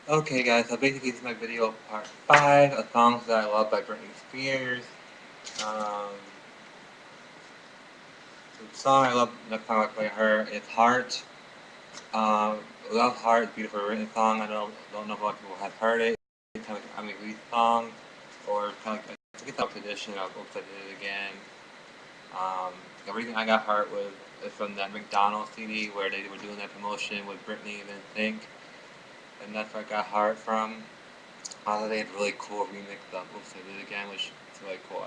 Okay guys, so basically this is my video part 5 of songs that I love by Britney Spears. Um, the song I love, the song I play her is Heart. Love Heart, beautiful written song. I don't know if a lot of people have heard it. It's kind of like an Emily Lee song, or kind of like, I think it's a tradition of Oops I Did It Again. The reason I got Heart was from that McDonald's CD where they were doing that promotion with Britney and Think, and that's where I got Heart from. They have really cool remix of Oops I Did It Again, which is really cool.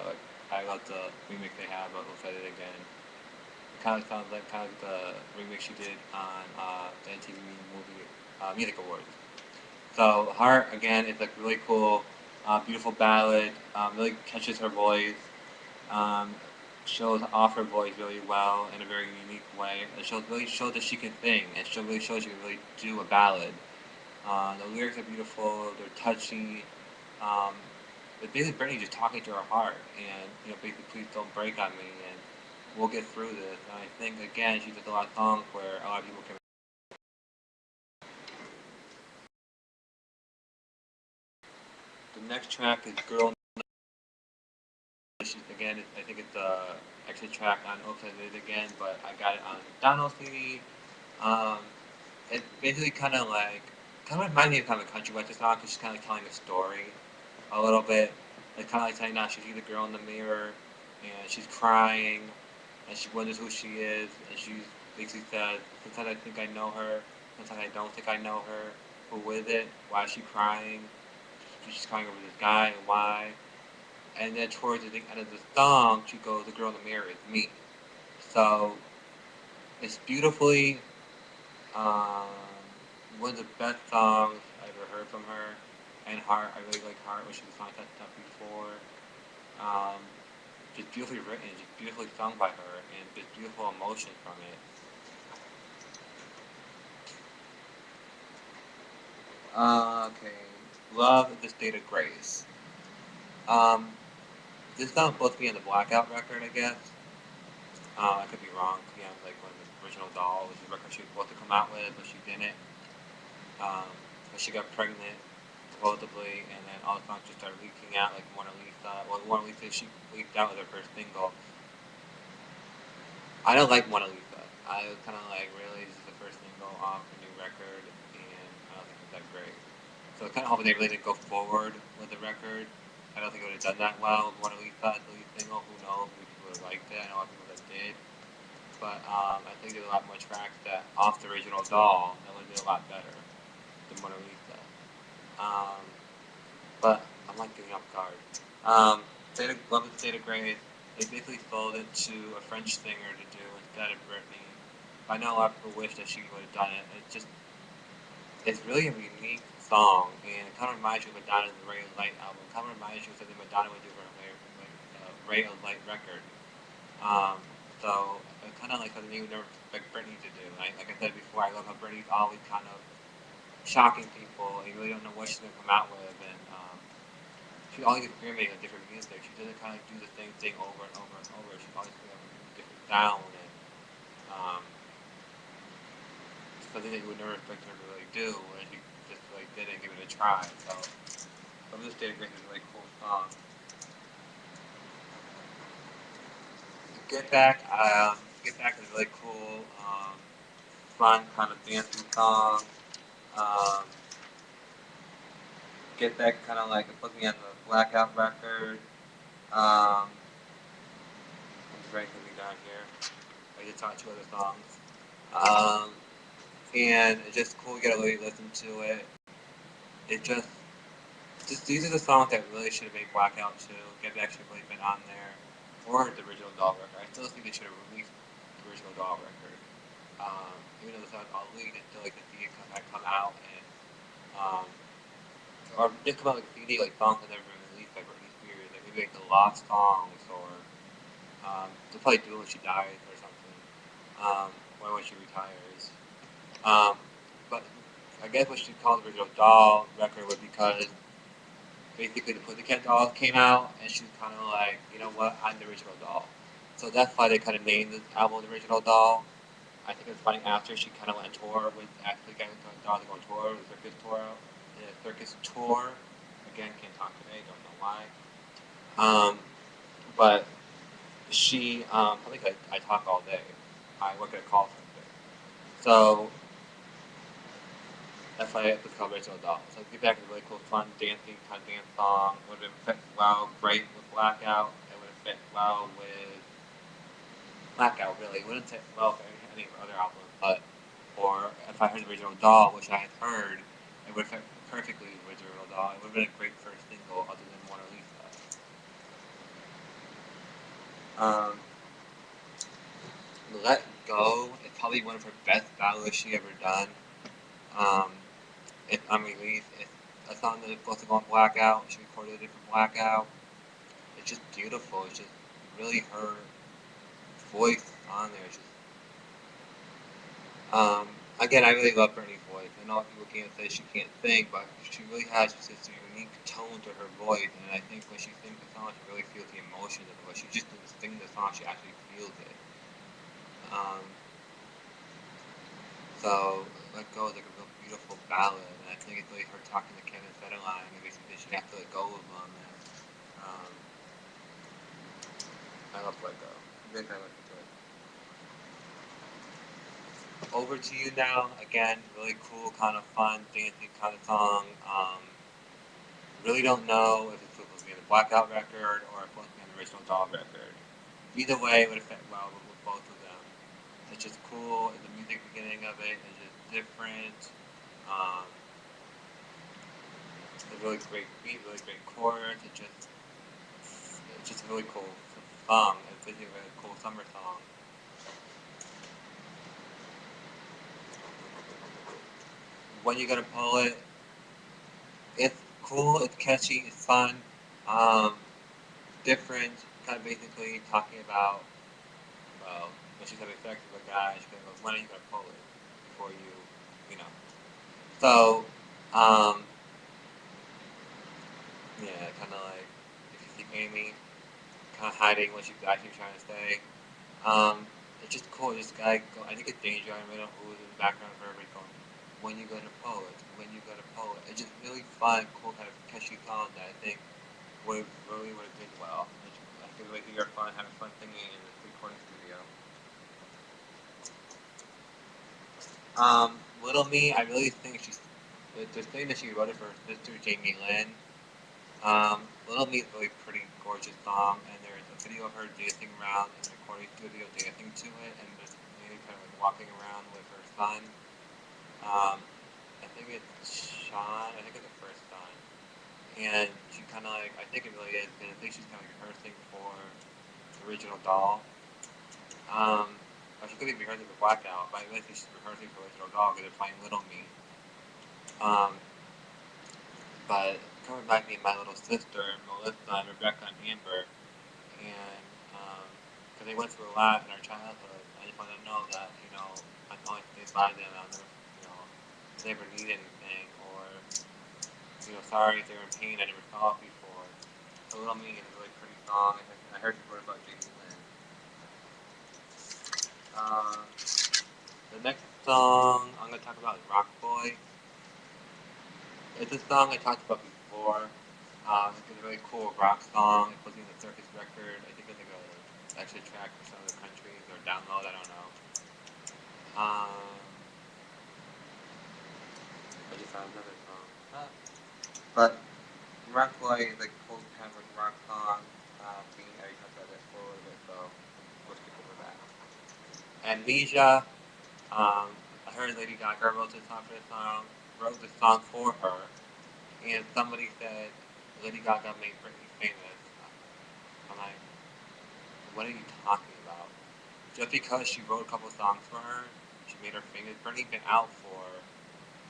I love the remix they have of Oops I Did It Again. It kind of sounds like the remix she did on the MTV movie Music Awards. So Heart again is like really cool, beautiful ballad. Really catches her voice. Um, shows off her voice really well in a very unique way. Really shows that she can sing, and she really shows she can really do a ballad. The lyrics are beautiful. They're touchy. Um, but basically, Brittany just talking to her heart, and basically, please don't break on me, and we'll get through this. And I think again, she does a lot of songs where a lot of people can. The next track is "Girl." Again, I think it's the exit track on Oops I Did It Again, but I got it on Donald's CD. Um, it's basically kind of reminds me of kind of a country western song because she's kind of like telling a story a little bit. Like kind of like saying now she sees the girl in the mirror and she's crying and she wonders who she is and she basically says, sometimes I think I know her, sometimes I don't think I know her. Who is it? Why is she crying? She's crying over this guy and why? And then towards the end of the song, she goes, "The girl in the mirror is me." So it's beautifully um, one of the best songs I ever heard from her. And Heart, I really like Heart, which was a song I touched on before. Um, just beautifully written, just beautifully sung by her, and just beautiful emotion from it. Okay, Love the State of Grace. Um, this song supposed to be on the Blackout record, I guess. I could be wrong. Yeah, like when the original Doll was the record she was supposed to come out with, but she didn't. But she got pregnant, supposedly, and then all the songs just started leaking out, like Mona Lisa. Well, Mona Lisa, she leaked out with her first single. I don't like Mona Lisa. I was kind of like, really, this is the first single off a new record, and I don't think it's that great. So I kind of hoping they really didn't go forward with the record. I don't think it would have done that well with Mona Lisa as the lead single. Who knows? Maybe people would have liked it. I know a lot of people that did. But I think there's a lot more tracks that off the original Doll that would have been a lot better than Mona Lisa. Um, but I'm like getting off guard. Love and State of Grace, they basically sold it to a French singer to do instead of Britney. I know a lot of people wish that she would have done it. It's really a unique song, and it kind of reminds you of Madonna's Ray of Light album. It kind of reminds you of something Madonna would do for her Ray of Light record. Um, so it's kind of like something you would never expect Britney to do. Like I said before, I love how Britney's always kind of shocking people. You really don't know what she's gonna come out with, and she always experimenting with different music. She doesn't kind of do the same thing over and over and over. She's always coming up with a different sound and um, something that you would never expect her to really do, and she just like did it and give it a try. So Love This Day of Grace is a really cool song. Get Back, Get Back is a really cool, fun kind of dancing song. Um, Get Back kind of like it put me on the Blackout record. I'm just writing something down here. I just talked two other songs. Um, and it's just cool. You gotta really listen to it. It just these are the songs that really should have made Blackout too. Get Back should have really been on there, or the original Doll record. I still think they should have released the original Doll record. Even though the song's all leaked, I still like to see it come out and um, or just come out like a CD, like songs that never been released by Britney Spears, like maybe like the lost songs, or they'll probably do it when she dies or something, or when she retires. Um, but I guess what she called the original Doll record was because basically the Pussycat Dolls came out, and she was kind of like, you know what, I'm the original Doll. So that's why they kind of named the album the original Doll. I think it's funny after she kind of went on tour with actually getting the Doll to go on tour with her fifth tour out. the circus tour. Again, can't talk today, don't know why. But she, I think I talk all day. I work at a call center. So that's why it's called Rachel Doll. So get back to really cool, fun, dancing, kind of dance song. Would have fit well, great with Blackout. It would have fit well with Blackout, really. It wouldn't fit well for any of her other albums, but or if I heard the Original Doll, which I had heard, it would fit perfectly with the Original Doll. It would have been a great first single other than Mona Lisa. Let Go is probably one of her best ballads she ever done. Um, it's unreleased. It's a song that is supposed to go on Blackout. She recorded it for Blackout. It's just beautiful. It's just really her voice on there. It's just, again, I really love Britney's voice. I know people can't say she can't sing, but she really has just this unique tone to her voice. And I think when she sings the song, she really feels the emotion of it. She just doesn't sing the song; she actually feels it. Um, So Let Go is like a real beautiful ballad, and I think it's really her talking to Kevin Federline, and basically she has to let go of him. And I love Let Go. Really kind of listen to it. Over to You Now. Again, really cool, kind of fun, dancing kind of song. Really don't know if it's supposed to be the Blackout record or if it's supposed to be on the Original Doll record. Either way, it would have fit well with both of them. It's just cool. The music beginning of it is just different. Um, a really great beat, really great chords. It's just a really cool song. It's a really cool summer song. When You Gonna Pull It, it's cool, it's catchy, it's fun, um, different. Kind of basically talking about, well, when she's having sex with a guy, she goes, "When are you gonna pull it before you know?" So, um, yeah, kind of like if you see Amy kind of hiding what she's actually trying to say. It's just cool. This guy, I think it's Danger. I don't know who was in the background for everybody going, "When you gonna pull it? When you gonna pull it?" It's just really fun, cool, kind of catchy song that I think would have did well. I think really think you're fun, having fun singing in this recording studio. Little Me, I really think the thing that she wrote it for her sister Jamie Lynn. Little Me is a really pretty gorgeous song, and there's a video of her dancing around in the recording studio, dancing to it, and there's a lady kind of like walking around with her son. Um, I think it's Sean. I think it's the first son, and she kind of like I think it really is, and I think she's kind of like rehearsing for the original doll. Or she could be rehearsing for Blackout, but I really think she's rehearsing for original doll because they're playing Little Me. Um, but coming back to me and my little sister, Melissa, and Rebecca, and Amber, and because they went through a lot in our childhood, I just want to know that I'm always stay by them. I'll never, if they ever need anything, or sorry if they were in pain. I never saw it before. So Little Me is a really pretty song. I heard you wrote about Jamie Lynn. Uh, the next song I'm gonna talk about is Rock Boy. It's a song I talked about before. It's a really cool rock song. It was in the Circus record. I think it's like a extra track for some other countries or download. I don't know. I just found another song. But Rock Boy is like cool kind of like rock song. Being I talked about that for a little bit, so we'll skip over that. Amnesia. I heard Lady Gaga wrote this song for this song. Wrote this song for her, and somebody said Lady Gaga made Britney famous. I'm like, what are you talking about? Just because she wrote a couple songs for her, she made her famous. Britney's been out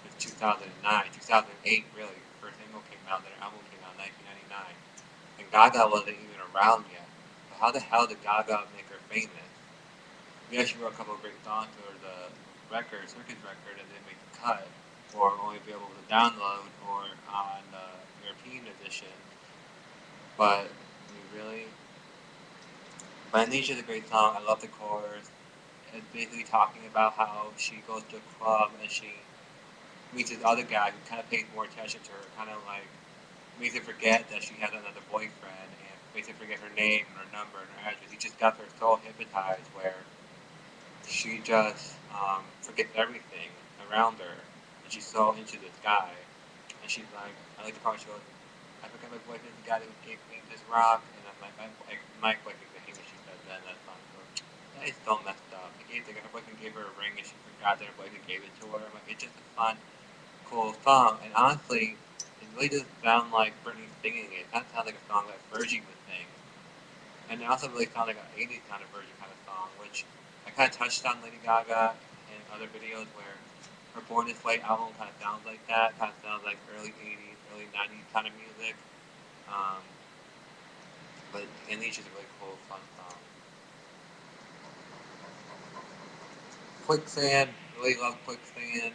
since 2009, 2008 really. Her first single came out, then her album came out in 1999. And Gaga wasn't even around yet. So how the hell did Gaga make her famous? Yeah, she wrote a couple of great songs for the record, Circus record, and didn't make the cut, or only available to download, or on the European edition. But really, but Amnesia is a great song. I love the chorus. It's basically talking about how she goes to a club and she meets this other guy who kind of pays more attention to her, kind of like makes her forget that she has another boyfriend and makes her forget her name and her number and her address. He just got her so hypnotized where she just forgets everything around her, and she's so into this guy. And she's like, I like the part she goes, I forgot my boyfriend's the guy that gave me this rock, and I'm like, my boyfriend's the hate that she said that. That's not so. That is so messed up. Her boyfriend gave her a ring, and she forgot that her boyfriend gave it to her. I'm like, it's just a fun, cool song, and honestly, it really does sound like Britney singing it. It kind of sounds like a song that Fergie would sing. And it also really sounds like an 80s kind of version kind of song, which I kind of touched on Lady Gaga in other videos where her Born This Way album kind of sounds like that, kind of sounds like early 80s, early 90s kind of music. Um, but Unleash is a really cool, fun song. Quicksand, really love Quicksand.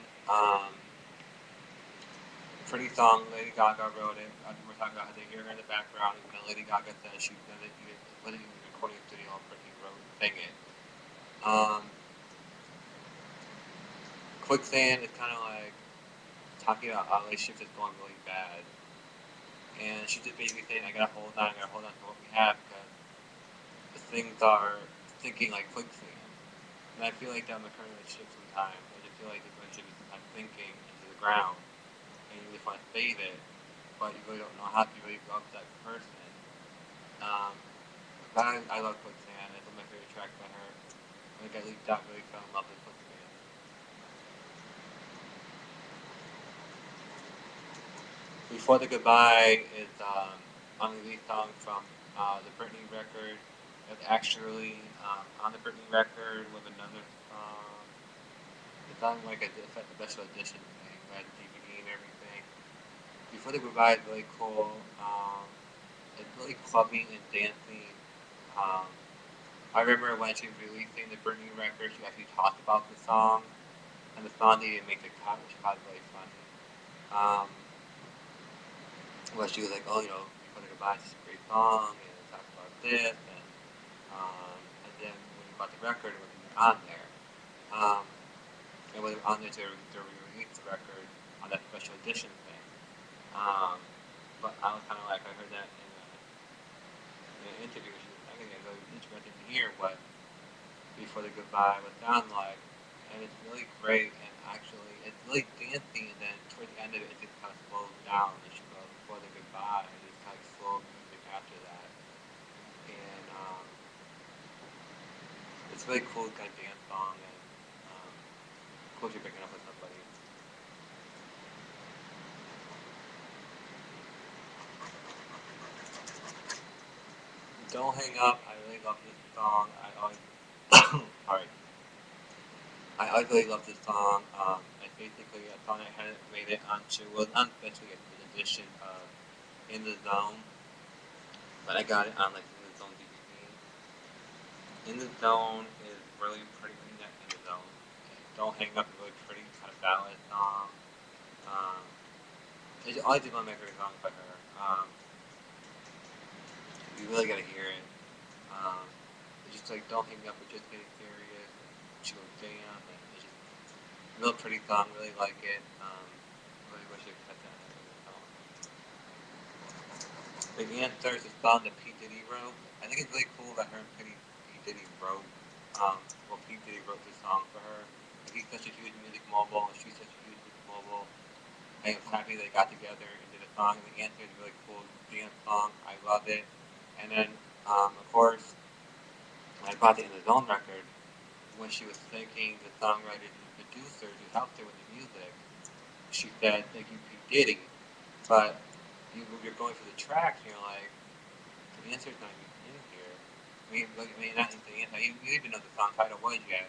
Pretty song, Lady Gaga wrote it. We're talking about how they hear her in the background, even though Lady Gaga says she wasn't even recording studio, Britney wrote, sang it. Um, Quicksand is kind of like talking about our relationship is going really bad. And she's just basically saying, I gotta hold on to what we have because the things are sinking like quicksand. And I feel like that in the current relationship sometimes. I just feel like the relationship is sometimes sinking into the ground. And you just want to save it, but you really don't know how to really love that person. Um, but I love Quicksand. It's one of my favorite tracks by her. I think I leaked out really fell in love with Quicksand. Before the Goodbye is unreleased song from the Britney record. It's actually on the Britney record with another song. It's on like a special edition thing, with DVD and everything. Before the Goodbye is really cool. It's really clubbing and dancing. Um, I remember when she was releasing the Britney record, she actually talked about the song, and the song didn't make the cut, which I thought was really funny. Um, where she was like, oh, Before the Goodbye is a great song, and it talks about this, and then when you bought the record, it wasn't even on there. Um, it wasn't on there to release the record on that special edition thing. Um, but I was kind of like, I heard that in an interview, she was like, I think it's really interesting to hear what Before the Goodbye would sound like, and it's really great, and actually, it's really dancey, and then towards the end of it, it just kind of slows down, and she goes, Before the Goodbye, and it's kind of slow music after that. And it's really cool kind of dance song, and cool you're picking up with somebody. Don't Hang Up, I really love this song. I always, sorry, I always really love this song. It's basically a song that hadn't made it onto, well, not especially an edition of In the Zone, but I got it on like In the Zone DVD. In the Zone is really pretty, not In the Zone. Don't Hang Up is really pretty kind of ballad song. Um, it's always one of my favorite songs by her. You really gotta hear it. Um, it's just like Don't Hang Up, but just getting serious. She goes damn, and it's just a real pretty song. Really like it. Really wish I could cut that into the song. The Answer is a song that P Diddy wrote. I think it's really cool that her and P Diddy wrote. P Diddy wrote this song for her. He's such a huge music mogul, and she's such a huge music mogul. I was happy they got together and did a song. The Answer is a really cool dance song. I love it. And then, of course, when I bought the In the Zone record, when she was thanking the songwriters and producers who helped her with the music, she said, thank you, P. Diddy. But you're going through the tracks and you're like, the answer's not even in here. Not in the answer. You even know the song title was yet.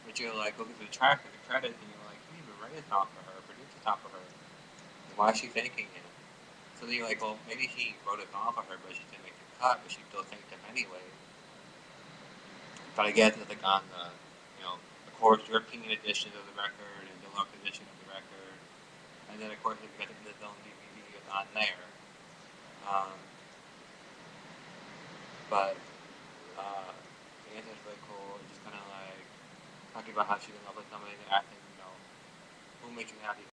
But you're like, looking through the tracks and the credits and you're like, you didn't even write a song for her, produce a song for her. Why is she thanking him? So then you're like, well, maybe he wrote a song for her, but she didn't make the cut, but she still thanked him anyway. But I guess it's like on of course, European edition of the record and deluxe edition of the record. And then, of course, if you got the In the Zone DVD, it's on there. Um, but the answer is really cool. It's just kind of like talking about how she's in love with somebody and asking, who makes you happy?